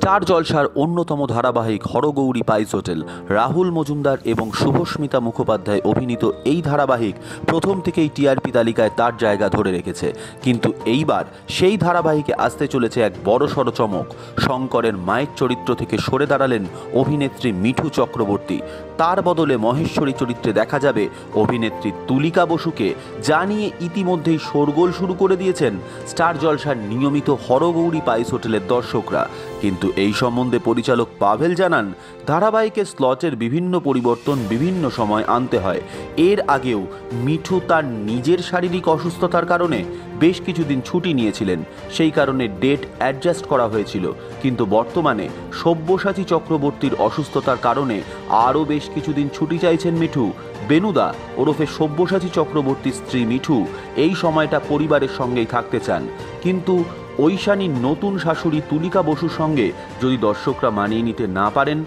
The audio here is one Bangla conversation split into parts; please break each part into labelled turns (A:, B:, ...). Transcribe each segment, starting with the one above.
A: স্টার জলসার অন্যতম ধারাবাহিক হরগৌরী পাইস হোটেল রাহুল মজুমদার এবং শুভস্মিতা মুখোপাধ্যায় অভিনীত এই ধারাবাহিক প্রথম থেকেই টিআরপি তালিকায় তার জায়গা ধরে রেখেছে। কিন্তু এইবার সেই ধারাবাহিকে আসতে চলেছে এক বড়সড় চমক। শঙ্করের মায়ের চরিত্র থেকে সরে দাঁড়ালেন অভিনেত্রী মিঠু চক্রবর্তী। তার বদলে মহেশ্বরী চরিত্রে দেখা যাবে অভিনেত্রী তুলিকা বসুকে, যা নিয়ে ইতিমধ্যেই শোরগোল শুরু করে দিয়েছেন স্টার জলসার নিয়মিত হরগৌরী পাইস হোটেলের দর্শকরা। কিন্তু এই সম্বন্ধে পরিচালক পাভেল জানান, ধারাবাহিকের স্লটের বিভিন্ন পরিবর্তন বিভিন্ন সময় আনতে হয়। এর আগেও মিঠু তার নিজের শারীরিক অসুস্থতার কারণে বেশ কিছুদিন ছুটি নিয়েছিলেন, সেই কারণে ডেট অ্যাডজাস্ট করা হয়েছিল। কিন্তু বর্তমানে সব্যসাচী চক্রবর্তীর অসুস্থতার কারণে আরও বেশ কিছুদিন ছুটি চাইছেন মিঠু। বেনুদা ওরফে সব্যসাচী চক্রবর্তীর স্ত্রী মিঠু এই সময়টা পরিবারের সঙ্গেই থাকতে চান। কিন্তু ঐশানীর নতুন শাশুড়ি তুলিকা বসুর সঙ্গে যদি দর্শকরা মানিয়ে নিতে না পারেন,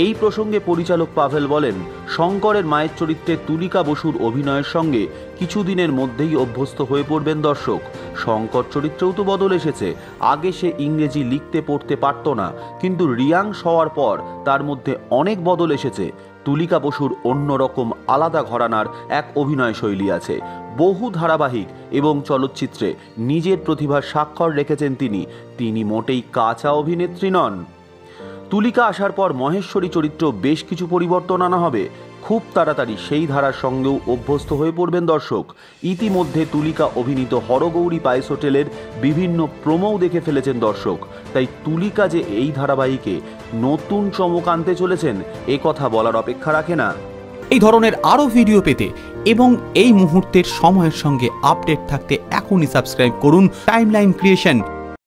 A: এই প্রসঙ্গে পরিচালক পাভেল বলেন, শঙ্করের মায়ের চরিত্রে তুলিকা বসুর অভিনয়ের সঙ্গে কিছুদিনের মধ্যেই অভ্যস্ত হয়ে পড়বেন দর্শক। শঙ্কর চরিত্রেও তো বদল এসেছে। আগে সে ইংরেজি লিখতে পড়তে পারত না, কিন্তু রিয়াংস হওয়ার পর তার মধ্যে অনেক বদল এসেছে। তুলিকা বসুর অন্যরকম আলাদা ঘরানার এক অভিনয় শৈলী আছে। বহু ধারাবাহিক এবং চলচ্চিত্রে নিজের প্রতিভার স্বাক্ষর রেখেছেন তিনি মোটেই কাঁচা অভিনেত্রী নন। তুলিকা আসার পর মহেশ্বরী চরিত্র বেশ কিছু পরিবর্তন আনা হবে। খুব তাড়াতাড়ি সেই ধারার সঙ্গেও অভ্যস্ত হয়ে পড়বেন দর্শক। ইতিমধ্যে তুলিকা অভিনীত হরগৌরী পাইস হোটেলের বিভিন্ন প্রোমোও দেখে ফেলেছেন দর্শক। তাই তুলিকা যে এই ধারাবাহিকে নতুন চমক আনতে চলেছেন, এ কথা বলার অপেক্ষা রাখে না।
B: এই ধরনের আরও ভিডিও পেতে এবং এই মুহূর্তের সময়ের সঙ্গে আপডেট থাকতে এখনই সাবস্ক্রাইব করুন টাইমলাইন ক্রিয়েশন।